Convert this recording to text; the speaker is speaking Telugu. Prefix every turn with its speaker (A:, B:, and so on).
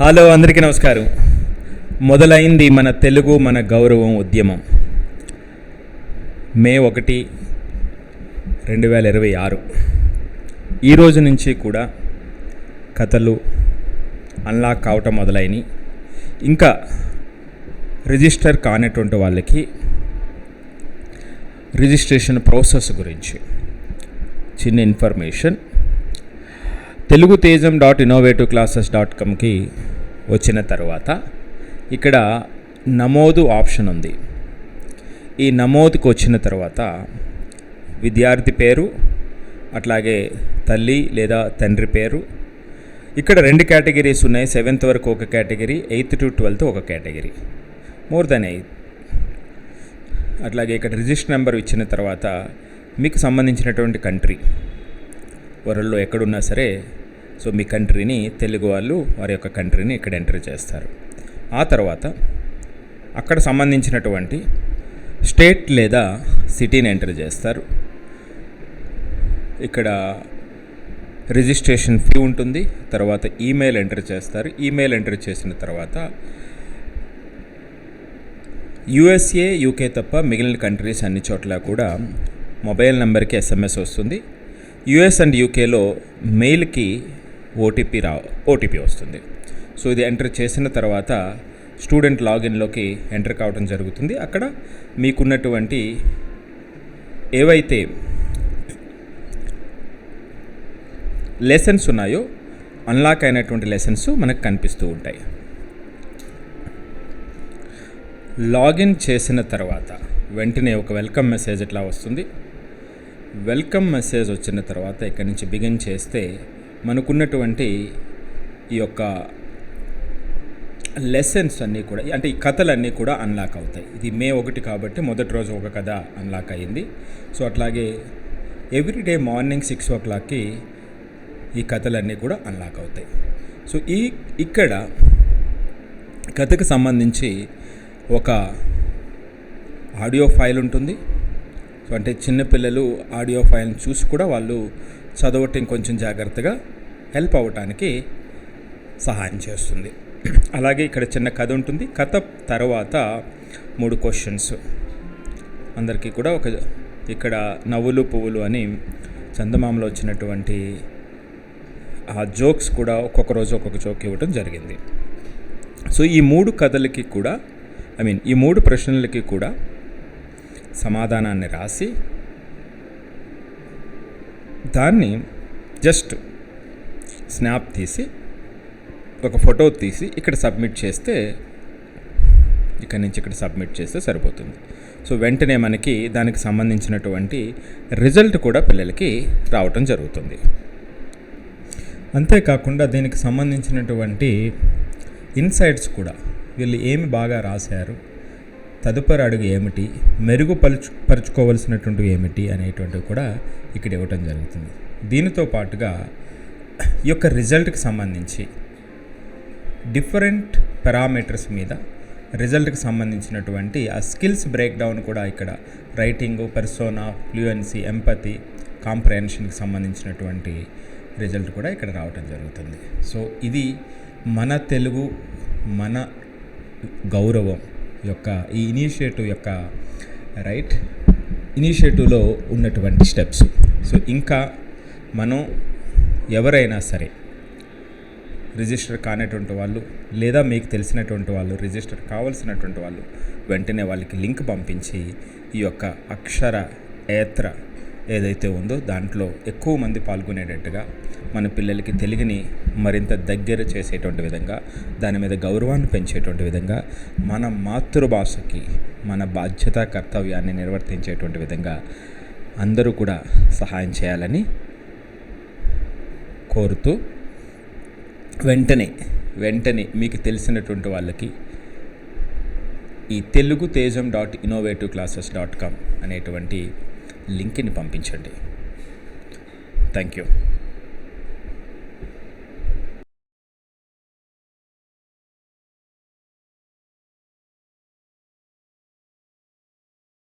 A: హలో, అందరికీ నమస్కారం. మొదలైంది మన తెలుగు మన గౌరవం ఉద్యమం. మే 1, 2026 ఈరోజు నుంచి కూడా కథలు అన్లాక్ కావటం మొదలైనవి. ఇంకా రిజిస్టర్ కానటువంటి వాళ్ళకి రిజిస్ట్రేషన్ ప్రాసెస్ గురించి చిన్న ఇన్ఫర్మేషన్. తెలుగుతేజం.innovativeclasses.comకి వచ్చిన తర్వాత ఇక్కడ నమోదు ఆప్షన్ ఉంది. ఈ నమోదుకు వచ్చిన తర్వాత విద్యార్థి పేరు, అట్లాగే తల్లి లేదా తండ్రి పేరు. ఇక్కడ 2 కేటగిరీస్ ఉన్నాయి. 7th వరకు ఒక కేటగిరీ, 8th to 12th ఒక కేటగిరీ, మోర్ దెన్ 8. అట్లాగే ఇక్కడ రిజిస్టర్ నెంబర్ ఇచ్చిన తర్వాత మీకు సంబంధించినటువంటి కంట్రీ, వరల్డ్లో ఎక్కడున్నా సరే, సో మీ కంట్రీని, తెలుగు వాళ్ళు వారి యొక్క కంట్రీని ఇక్కడ ఎంటర్ చేస్తారు. ఆ తర్వాత అక్కడ సంబంధించినటువంటి స్టేట్ లేదా సిటీని ఎంటర్ చేస్తారు. ఇక్కడ రిజిస్ట్రేషన్ ఫీ ఉంటుంది. తర్వాత ఈమెయిల్ ఎంటర్ చేస్తారు. ఈమెయిల్ ఎంటర్ చేసిన తర్వాత USA, UK తప్ప మిగిలిన కంట్రీస్ అన్ని చోట్ల కూడా మొబైల్ నెంబర్కి SMS వస్తుంది. US అండ్ UKలో మెయిల్కి ఓటీపీ వస్తుంది. సో ఇది ఎంటర్ చేసిన తర్వాత స్టూడెంట్ లాగిన్లోకి ఎంటర్ కావడం జరుగుతుంది. అక్కడ మీకున్నటువంటి ఏవైతే లెసన్స్ ఉన్నాయో అన్లాక్ అయినటువంటి లెసన్స్ మనకు కనిపిస్తూ ఉంటాయి. లాగిన్ చేసిన తర్వాత వెంటనే ఒక వెల్కమ్ మెసేజ్ ఇట్లా వస్తుంది. వెల్కమ్ మెసేజ్ వచ్చిన తర్వాత ఇక్కడి నుంచి బిగిన్ చేస్తే మనకున్నటువంటి ఈ యొక్క లెసన్స్ అన్నీ కూడా, అంటే ఈ కథలన్నీ కూడా అన్లాక్ అవుతాయి. ఇది మే 1 కాబట్టి మొదటి రోజు ఒక కథ అన్లాక్ అయ్యింది. సో అట్లాగే ఎవ్రీడే మార్నింగ్ 6 o'clockకి ఈ కథలన్నీ కూడా అన్లాక్ అవుతాయి. సో ఇక్కడ కథకు సంబంధించి ఒక ఆడియో ఫైల్ ఉంటుంది. సో అంటే చిన్నపిల్లలు ఆడియో ఫైల్ని చూసి కూడా వాళ్ళు చదవటం కొంచెం జాగ్రత్తగా హెల్ప్ అవ్వటానికి సహాయం చేస్తుంది. అలాగే ఇక్కడ చిన్న కథ ఉంటుంది. కథ తర్వాత 3 క్వశ్చన్స్. అందరికీ కూడా ఇక్కడ నవ్వులు పువ్వులు అని చందమామలో వచ్చినటువంటి ఆ జోక్స్ కూడా ఒక్కొక్క రోజు ఒక్కొక్క జోక్ ఇవ్వటం జరిగింది. సో ఈ 3 కథలకి కూడా, ఈ 3 ప్రశ్నలకి కూడా సమాధానాన్ని రాసి దాన్ని జస్ట్ స్నాప్ తీసి ఒక ఫోటో తీసి ఇక్కడ సబ్మిట్ చేస్తే, ఇక్కడ నుంచి ఇక్కడ సబ్మిట్ చేస్తే సరిపోతుంది. సో వెంటనే మనకి దానికి సంబంధించినటువంటి రిజల్ట్ కూడా పిల్లలకి రావటం జరుగుతుంది. అంతేకాకుండా దీనికి సంబంధించినటువంటి ఇన్సైట్స్ కూడా, వీళ్ళు ఏమి బాగా రాశారు, తదుపరి అడుగు ఏమిటి, మెరుగుపరుచుకోవలసినటువంటివి ఏమిటి అనేటువంటివి కూడా ఇక్కడ ఇవ్వటం జరుగుతుంది. దీనితో పాటుగా ఈ యొక్క రిజల్ట్కి సంబంధించి డిఫరెంట్ పారామీటర్స్ మీద రిజల్ట్కి సంబంధించినటువంటి ఆ స్కిల్స్ బ్రేక్ డౌన్ కూడా ఇక్కడ రైటింగ్, పర్సోనా, ఫ్లూయెన్సీ, ఎంపతి, కాంప్రహెన్షన్కి సంబంధించినటువంటి రిజల్ట్ కూడా ఇక్కడ రావటం జరుగుతుంది. సో ఇది మన తెలుగు మన గౌరవం యొక్క ఈ ఇనిషియేటివ్ యొక్క ఇనిషియేటివ్లో ఉన్నటువంటి స్టెప్స్. సో ఇంకా మనం ఎవరైనా సరే రిజిస్టర్ కానటువంటి వాళ్ళు లేదా మీకు తెలిసినటువంటి వాళ్ళు రిజిస్టర్ కావాల్సినటువంటి వాళ్ళు వెంటనే వాళ్ళకి లింక్ పంపించి ఈ యొక్క అక్షర యాత్ర ఏదైతే ఉందో దాంట్లో ఎక్కువ మంది పాల్గొనేటట్టుగా మన పిల్లలకి తెలుగుని మరింత దగ్గర చేసేటువంటి విధంగా, దాని మీద గౌరవాన్ని పెంచేటువంటి విధంగా, మన మాతృభాషకి మన బాధ్యత కర్తవ్యాన్ని నిర్వర్తించేటువంటి విధంగా అందరూ కూడా సహాయం చేయాలని కోరుతూ వెంటనే మీకు తెలిసినటువంటి వాళ్ళకి ఈ తెలుగుతేజం.innovativeclasses.com అనేటువంటి లింక్ని పంపించండి. Thank you.